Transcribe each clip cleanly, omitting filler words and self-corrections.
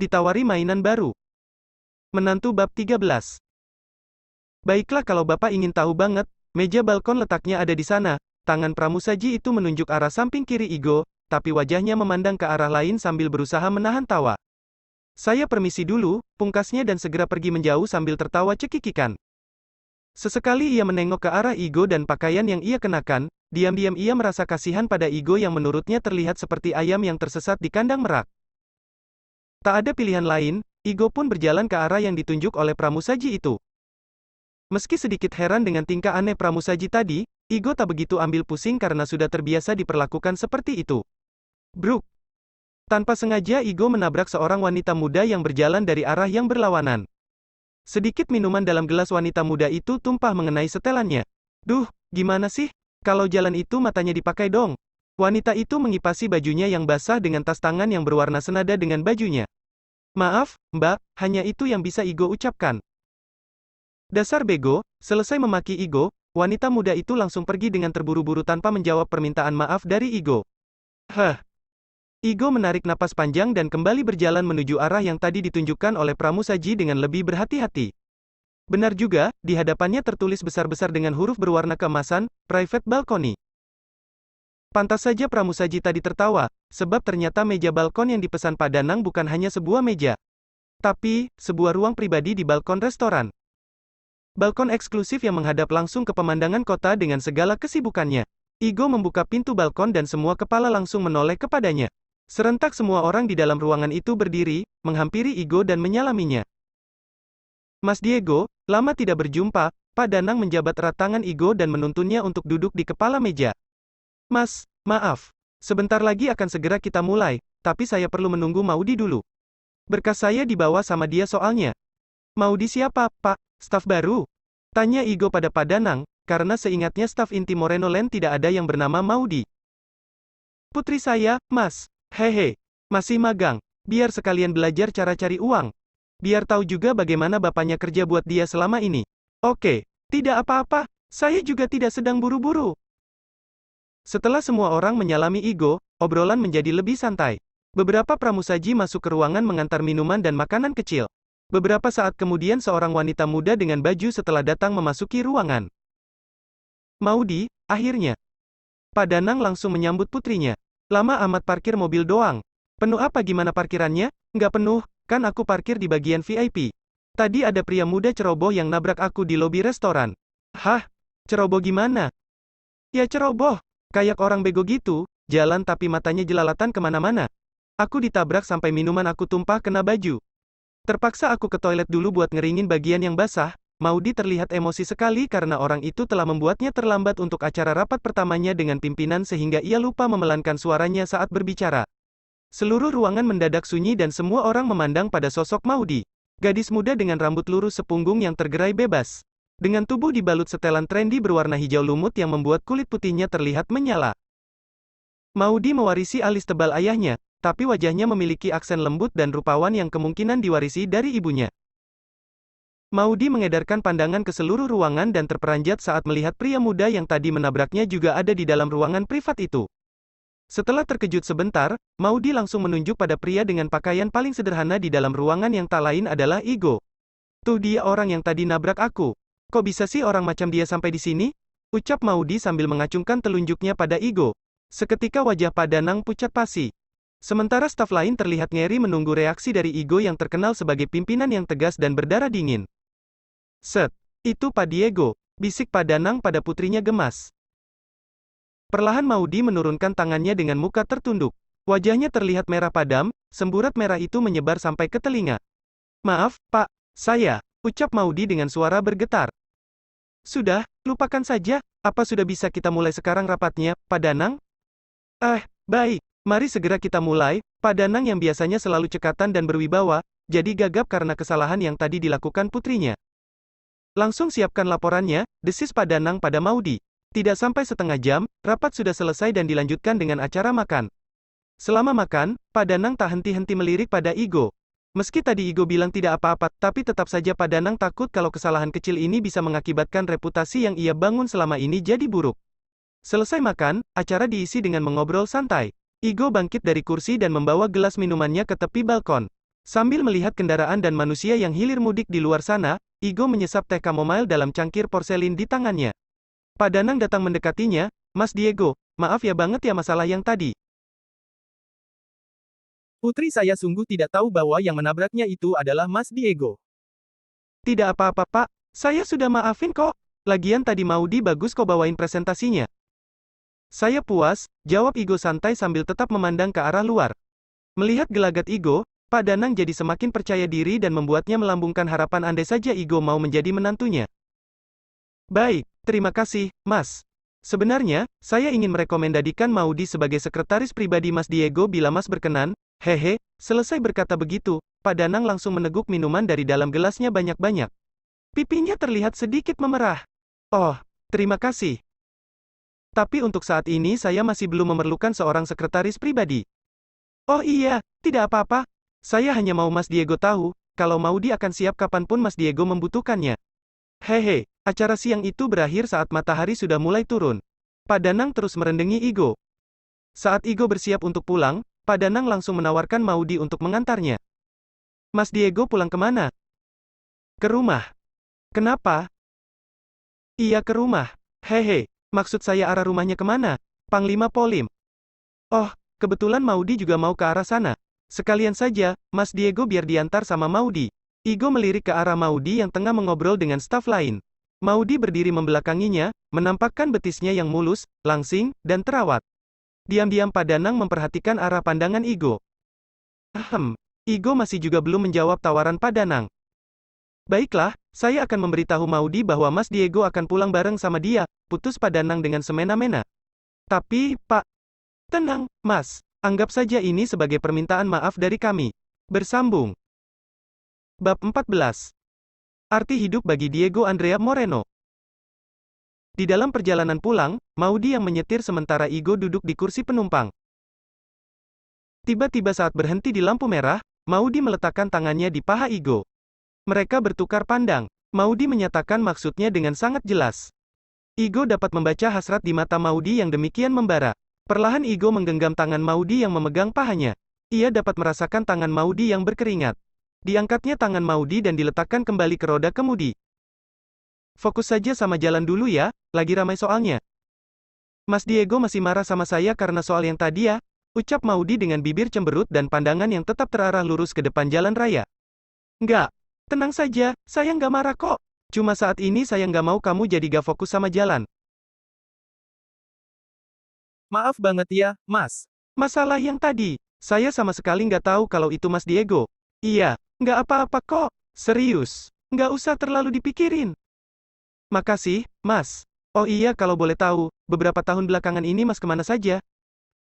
ditawari mainan baru. Menantu bab 13. Baiklah kalau Bapak ingin tahu banget, meja balkon letaknya ada di sana. Tangan pramusaji itu menunjuk arah samping kiri Igo, tapi wajahnya memandang ke arah lain sambil berusaha menahan tawa. Saya permisi dulu, pungkasnya dan segera pergi menjauh sambil tertawa cekikikan. Sesekali ia menengok ke arah Igo dan pakaian yang ia kenakan, diam-diam ia merasa kasihan pada Igo yang menurutnya terlihat seperti ayam yang tersesat di kandang merak. Tak ada pilihan lain, Igo pun berjalan ke arah yang ditunjuk oleh pramusaji itu. Meski sedikit heran dengan tingkah aneh pramusaji tadi, Igo tak begitu ambil pusing karena sudah terbiasa diperlakukan seperti itu. Bruk! Tanpa sengaja Igo menabrak seorang wanita muda yang berjalan dari arah yang berlawanan. Sedikit minuman dalam gelas wanita muda itu tumpah mengenai setelannya. Duh, gimana sih? Kalau jalan itu matanya dipakai dong. Wanita itu mengipasi bajunya yang basah dengan tas tangan yang berwarna senada dengan bajunya. Maaf, Mbak, hanya itu yang bisa Igo ucapkan. Dasar bego, selesai memaki Igo, wanita muda itu langsung pergi dengan terburu-buru tanpa menjawab permintaan maaf dari Igo. Igo menarik napas panjang dan kembali berjalan menuju arah yang tadi ditunjukkan oleh pramusaji dengan lebih berhati-hati. Benar juga, di hadapannya tertulis besar-besar dengan huruf berwarna keemasan, Private Balcony. Pantas saja pramusaji tadi tertawa, sebab ternyata meja balkon yang dipesan Pak Danang bukan hanya sebuah meja, tapi sebuah ruang pribadi di balkon restoran. Balkon eksklusif yang menghadap langsung ke pemandangan kota dengan segala kesibukannya. Igo membuka pintu balkon dan semua kepala langsung menoleh kepadanya. Serentak semua orang di dalam ruangan itu berdiri, menghampiri Igo dan menyalaminya. Mas Diego, lama tidak berjumpa, Pak Danang menjabat erat tangan Igo dan menuntunnya untuk duduk di kepala meja. Mas, maaf. Sebentar lagi akan segera kita mulai, tapi saya perlu menunggu Maudi dulu. Berkas saya dibawa sama dia soalnya. Maudi siapa, Pak? Staf baru? Tanya Igo pada Pak Danang, karena seingatnya staf inti Moreno Land tidak ada yang bernama Maudi. Putri saya, Mas. Hehe. Masih magang. Biar sekalian belajar cara cari uang. Biar tahu juga bagaimana bapaknya kerja buat dia selama ini. Oke, tidak apa-apa. Saya juga tidak sedang buru-buru. Setelah semua orang menyalami Igo, obrolan menjadi lebih santai. Beberapa pramusaji masuk ke ruangan mengantar minuman dan makanan kecil. Beberapa saat kemudian seorang wanita muda dengan baju setelah datang memasuki ruangan. Maudi, akhirnya. Pak Danang langsung menyambut putrinya. Lama amat parkir mobil doang. Penuh apa gimana parkirannya? Nggak penuh, kan aku parkir di bagian VIP. Tadi ada pria muda ceroboh yang nabrak aku di lobi restoran. Hah? Ceroboh gimana? Ya ceroboh. Kayak orang bego gitu, jalan tapi matanya jelalatan kemana-mana. Aku ditabrak sampai minuman aku tumpah kena baju. Terpaksa aku ke toilet dulu buat ngeringin bagian yang basah. Maudi terlihat emosi sekali karena orang itu telah membuatnya terlambat untuk acara rapat pertamanya dengan pimpinan sehingga ia lupa memelankan suaranya saat berbicara. Seluruh ruangan mendadak sunyi dan semua orang memandang pada sosok Maudi. Gadis muda dengan rambut lurus sepunggung yang tergerai bebas. Dengan tubuh dibalut setelan trendy berwarna hijau lumut yang membuat kulit putihnya terlihat menyala. Maudi mewarisi alis tebal ayahnya, tapi wajahnya memiliki aksen lembut dan rupawan yang kemungkinan diwarisi dari ibunya. Maudi mengedarkan pandangan ke seluruh ruangan dan terperanjat saat melihat pria muda yang tadi menabraknya juga ada di dalam ruangan privat itu. Setelah terkejut sebentar, Maudi langsung menunjuk pada pria dengan pakaian paling sederhana di dalam ruangan yang tak lain adalah Igo. Tuh dia orang yang tadi nabrak aku. Kok bisa sih orang macam dia sampai di sini? Ucap Maudi sambil mengacungkan telunjuknya pada Igo. Seketika wajah Pak Danang pucat pasi. Sementara staf lain terlihat ngeri menunggu reaksi dari Igo yang terkenal sebagai pimpinan yang tegas dan berdarah dingin. Set. Itu Pak Diego, bisik Pak Danang pada putrinya gemas. Perlahan Maudi menurunkan tangannya dengan muka tertunduk. Wajahnya terlihat merah padam, semburat merah itu menyebar sampai ke telinga. Maaf, Pak, saya, ucap Maudi dengan suara bergetar. Sudah, lupakan saja, apa sudah bisa kita mulai sekarang rapatnya, Pak Danang? Baik, mari segera kita mulai. Pak Danang yang biasanya selalu cekatan dan berwibawa, jadi gagap karena kesalahan yang tadi dilakukan putrinya. Langsung siapkan laporannya, desis Pak Danang pada Maudi. Tidak sampai setengah jam, rapat sudah selesai dan dilanjutkan dengan acara makan. Selama makan, Pak Danang tak henti-henti melirik pada Igo. Meski tadi Igo bilang tidak apa-apa, tapi tetap saja Pak Danang takut kalau kesalahan kecil ini bisa mengakibatkan reputasi yang ia bangun selama ini jadi buruk. Selesai makan, acara diisi dengan mengobrol santai. Igo bangkit dari kursi dan membawa gelas minumannya ke tepi balkon. Sambil melihat kendaraan dan manusia yang hilir mudik di luar sana, Igo menyesap teh chamomile dalam cangkir porselin di tangannya. Pak Danang datang mendekatinya, "Mas Diego, maaf ya banget ya masalah yang tadi. Putri saya sungguh tidak tahu bahwa yang menabraknya itu adalah Mas Diego. Tidak apa-apa Pak, saya sudah maafin kok. Lagian tadi Maudi bagus kok bawain presentasinya." "Saya puas," jawab Igo santai sambil tetap memandang ke arah luar. Melihat gelagat Igo, Pak Danang jadi semakin percaya diri dan membuatnya melambungkan harapan andai saja Igo mau menjadi menantunya. "Baik, terima kasih, Mas. Sebenarnya, saya ingin merekomendasikan Maudi sebagai sekretaris pribadi Mas Diego bila Mas berkenan." Hehe, selesai berkata begitu, Pak Danang langsung meneguk minuman dari dalam gelasnya banyak-banyak. Pipinya terlihat sedikit memerah. "Oh, terima kasih. Tapi untuk saat ini saya masih belum memerlukan seorang sekretaris pribadi." "Oh iya, tidak apa-apa. Saya hanya mau Mas Diego tahu, kalau Maudi akan siap kapanpun Mas Diego membutuhkannya." Hehe, acara siang itu berakhir saat matahari sudah mulai turun. Pak Danang terus merendengi Igo. Saat Igo bersiap untuk pulang, Pak Danang langsung menawarkan Maudi untuk mengantarnya. "Mas Diego pulang kemana?" "Ke rumah." "Kenapa?" "Iya ke rumah." "Hehe, maksud saya arah rumahnya kemana?" "Panglima Polim." "Oh, kebetulan Maudi juga mau ke arah sana. Sekalian saja, Mas Diego biar diantar sama Maudi." Igo melirik ke arah Maudi yang tengah mengobrol dengan staf lain. Maudi berdiri membelakanginya, menampakkan betisnya yang mulus, langsing, dan terawat. Diam-diam Pak Danang memperhatikan arah pandangan Igo. Igo masih juga belum menjawab tawaran Pak Danang. "Baiklah, saya akan memberitahu Maudi bahwa Mas Diego akan pulang bareng sama dia," putus Pak Danang dengan semena-mena. "Tapi, Pak..." "Tenang, Mas. Anggap saja ini sebagai permintaan maaf dari kami." Bersambung. Bab 14. Arti hidup bagi Diego Andrea Moreno. Di dalam perjalanan pulang, Maudi yang menyetir sementara Igo duduk di kursi penumpang. Tiba-tiba saat berhenti di lampu merah, Maudi meletakkan tangannya di paha Igo. Mereka bertukar pandang. Maudi menyatakan maksudnya dengan sangat jelas. Igo dapat membaca hasrat di mata Maudi yang demikian membara. Perlahan Igo menggenggam tangan Maudi yang memegang pahanya. Ia dapat merasakan tangan Maudi yang berkeringat. Diangkatnya tangan Maudi dan diletakkan kembali ke roda kemudi. "Fokus saja sama jalan dulu ya, lagi ramai soalnya." "Mas Diego masih marah sama saya karena soal yang tadi ya?" ucap Maudi dengan bibir cemberut dan pandangan yang tetap terarah lurus ke depan jalan raya. "Nggak. Tenang saja, saya nggak marah kok. Cuma saat ini saya nggak mau kamu jadi gak fokus sama jalan." Maaf banget ya, Mas. "Masalah yang tadi, saya sama sekali nggak tahu kalau itu Mas Diego." "Iya, nggak apa-apa kok. Serius, nggak usah terlalu dipikirin." "Makasih, Mas. Oh iya kalau boleh tahu, beberapa tahun belakangan ini Mas kemana saja?"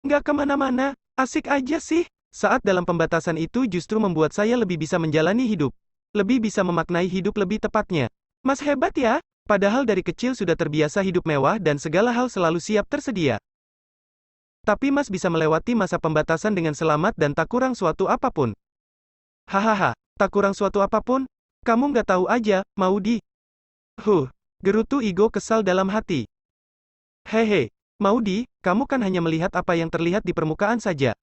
"Nggak kemana-mana, asik aja sih. Saat dalam pembatasan itu justru membuat saya lebih bisa menjalani hidup. Lebih bisa memaknai hidup lebih tepatnya." "Mas hebat ya, padahal dari kecil sudah terbiasa hidup mewah dan segala hal selalu siap tersedia. Tapi Mas bisa melewati masa pembatasan dengan selamat dan tak kurang suatu apapun." "Hahaha, tak kurang suatu apapun? Kamu nggak tahu aja, Maudi." Gerutu Igo kesal dalam hati. "Hehe, Maudi, kamu kan hanya melihat apa yang terlihat di permukaan saja.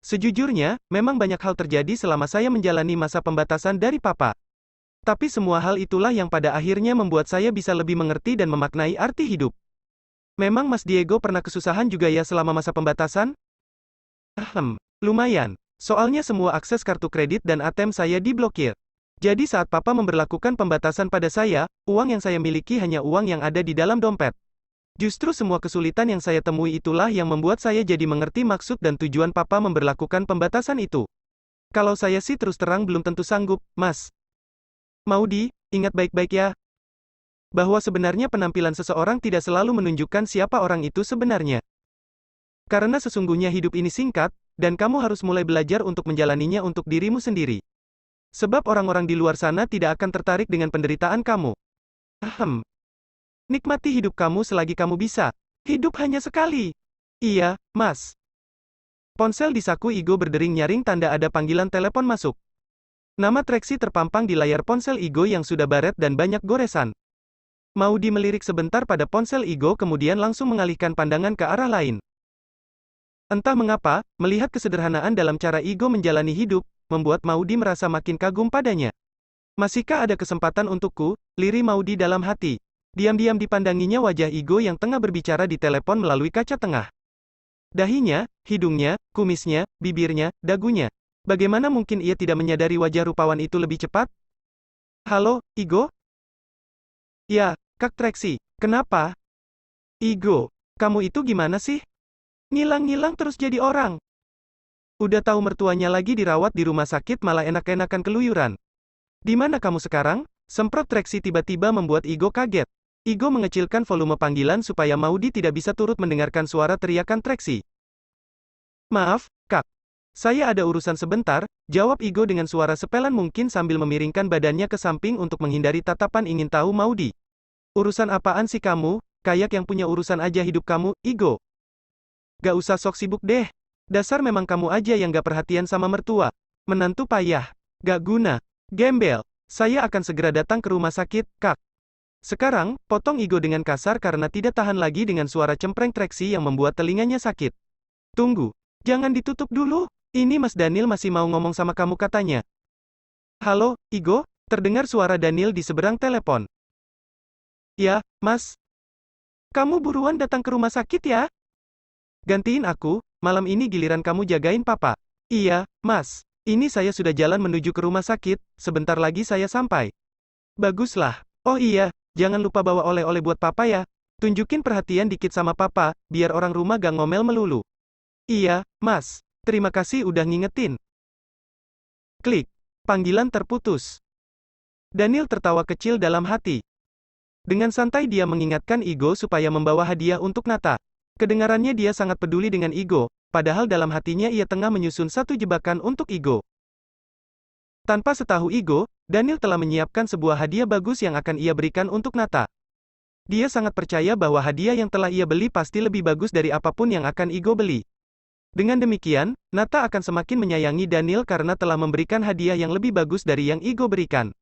Sejujurnya, memang banyak hal terjadi selama saya menjalani masa pembatasan dari Papa. Tapi semua hal itulah yang pada akhirnya membuat saya bisa lebih mengerti dan memaknai arti hidup." "Memang Mas Diego pernah kesusahan juga ya selama masa pembatasan?" Lumayan. Soalnya semua akses kartu kredit dan ATM saya diblokir. Jadi saat Papa memberlakukan pembatasan pada saya, uang yang saya miliki hanya uang yang ada di dalam dompet. Justru semua kesulitan yang saya temui itulah yang membuat saya jadi mengerti maksud dan tujuan Papa memberlakukan pembatasan itu. Kalau saya sih terus terang belum tentu sanggup, Mas." "Maudi, ingat baik-baik ya, bahwa sebenarnya penampilan seseorang tidak selalu menunjukkan siapa orang itu sebenarnya. Karena sesungguhnya hidup ini singkat, dan kamu harus mulai belajar untuk menjalaninya untuk dirimu sendiri. Sebab orang-orang di luar sana tidak akan tertarik dengan penderitaan kamu. Nikmati hidup kamu selagi kamu bisa. Hidup hanya sekali." "Iya, Mas." Ponsel di saku Igo berdering nyaring tanda ada panggilan telepon masuk. Nama Trexi terpampang di layar ponsel Igo yang sudah baret dan banyak goresan. Maudi melirik sebentar pada ponsel Igo kemudian langsung mengalihkan pandangan ke arah lain. Entah mengapa, melihat kesederhanaan dalam cara Igo menjalani hidup, membuat Maudi merasa makin kagum padanya. Masihkah ada kesempatan untukku? Lirih Maudi dalam hati. Diam-diam dipandanginya wajah Igo yang tengah berbicara di telepon melalui kaca tengah. Dahinya, hidungnya, kumisnya, bibirnya, dagunya. Bagaimana mungkin ia tidak menyadari wajah rupawan itu lebih cepat? Halo, Igo? Ya, Kak Trexi. Kenapa? Igo, kamu itu gimana sih? Ngilang-ngilang terus jadi orang. Udah tahu mertuanya lagi dirawat di rumah sakit malah enak-enakan keluyuran. Di mana kamu sekarang? Semprot Trexi tiba-tiba membuat Igo kaget. Igo mengecilkan volume panggilan supaya Maudi tidak bisa turut mendengarkan suara teriakan Trexi. Maaf, Kak. Saya ada urusan sebentar, jawab Igo dengan suara sepelan mungkin sambil memiringkan badannya ke samping untuk menghindari tatapan ingin tahu Maudi. Urusan apaan sih kamu? Kayak yang punya urusan aja hidup kamu, Igo. Gak usah sok sibuk deh. Dasar memang kamu aja yang gak perhatian sama mertua. Menantu payah. Gak guna. Gembel. Saya akan segera datang ke rumah sakit, Kak. Sekarang, potong Igo dengan kasar karena tidak tahan lagi dengan suara cempreng Trexi yang membuat telinganya sakit. Tunggu. Jangan ditutup dulu. Ini Mas Daniel masih mau ngomong sama kamu katanya. Halo, Igo? Terdengar suara Daniel di seberang telepon. Ya, Mas. Kamu buruan datang ke rumah sakit ya? Gantiin aku, malam ini giliran kamu jagain papa. Iya, Mas. Ini saya sudah jalan menuju ke rumah sakit, sebentar lagi saya sampai. Baguslah. Oh iya, jangan lupa bawa oleh-oleh buat papa ya. Tunjukin perhatian dikit sama papa, biar orang rumah gak ngomel melulu. Iya, Mas. Terima kasih udah ngingetin. Klik. Panggilan terputus. Daniel tertawa kecil dalam hati. Dengan santai dia mengingatkan Igo supaya membawa hadiah untuk Nata. Kedengarannya dia sangat peduli dengan Igo, padahal dalam hatinya ia tengah menyusun satu jebakan untuk Igo. Tanpa setahu Igo, Daniel telah menyiapkan sebuah hadiah bagus yang akan ia berikan untuk Nata. Dia sangat percaya bahwa hadiah yang telah ia beli pasti lebih bagus dari apapun yang akan Igo beli. Dengan demikian, Nata akan semakin menyayangi Daniel karena telah memberikan hadiah yang lebih bagus dari yang Igo berikan.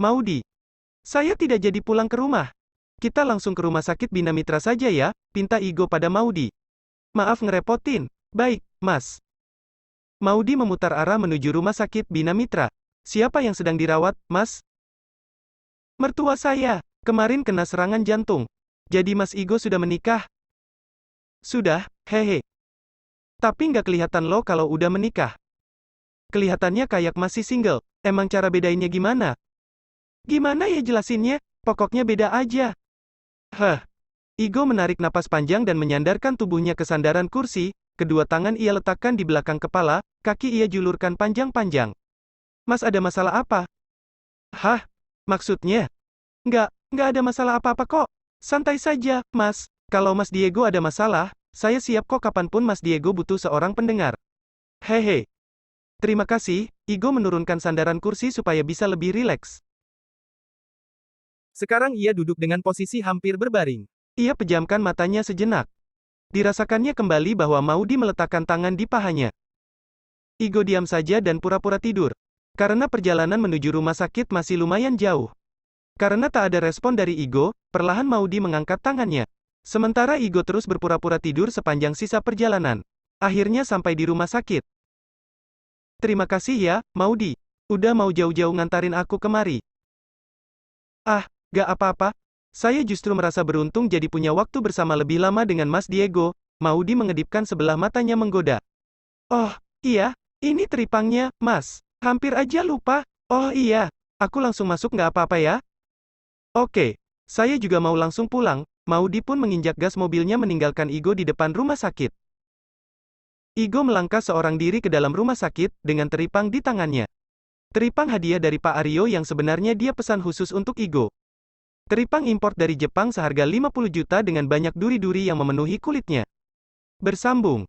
Maudi. Saya tidak jadi pulang ke rumah. Kita langsung ke rumah sakit Bina Mitra saja ya, pinta Igo pada Maudi. Maaf ngerepotin. Baik, Mas. Maudi memutar arah menuju rumah sakit Bina Mitra. Siapa yang sedang dirawat, Mas? Mertua saya. Kemarin kena serangan jantung. Jadi Mas Igo sudah menikah? Sudah, hehe. Tapi nggak kelihatan loh kalau udah menikah. Kelihatannya kayak masih single. Emang cara bedainnya gimana? Gimana ya jelasinnya? Pokoknya beda aja. Igo menarik napas panjang dan menyandarkan tubuhnya ke sandaran kursi, kedua tangan ia letakkan di belakang kepala, kaki ia julurkan panjang-panjang. Mas ada masalah apa? Maksudnya? Nggak ada masalah apa-apa kok. Santai saja, Mas. Kalau Mas Diego ada masalah, saya siap kok kapanpun Mas Diego butuh seorang pendengar. Hehe. Terima kasih, Igo menurunkan sandaran kursi supaya bisa lebih rileks. Sekarang ia duduk dengan posisi hampir berbaring. Ia pejamkan matanya sejenak. Dirasakannya kembali bahwa Maudi meletakkan tangan di pahanya. Igo diam saja dan pura-pura tidur. Karena perjalanan menuju rumah sakit masih lumayan jauh. Karena tak ada respon dari Igo, perlahan Maudi mengangkat tangannya. Sementara Igo terus berpura-pura tidur sepanjang sisa perjalanan. Akhirnya sampai di rumah sakit. Terima kasih ya, Maudi. Udah mau jauh-jauh ngantarin aku kemari. Gak apa-apa. Saya justru merasa beruntung jadi punya waktu bersama lebih lama dengan Mas Diego. Maudi mengedipkan sebelah matanya menggoda. Oh, iya, ini teripangnya, Mas. Hampir aja lupa. Oh iya, aku langsung masuk gak apa-apa ya? Oke, saya juga mau langsung pulang. Maudi pun menginjak gas mobilnya meninggalkan Igo di depan rumah sakit. Igo melangkah seorang diri ke dalam rumah sakit, dengan teripang di tangannya. Teripang hadiah dari Pak Aryo yang sebenarnya dia pesan khusus untuk Igo. Teripang impor dari Jepang seharga 50 juta dengan banyak duri-duri yang memenuhi kulitnya. Bersambung.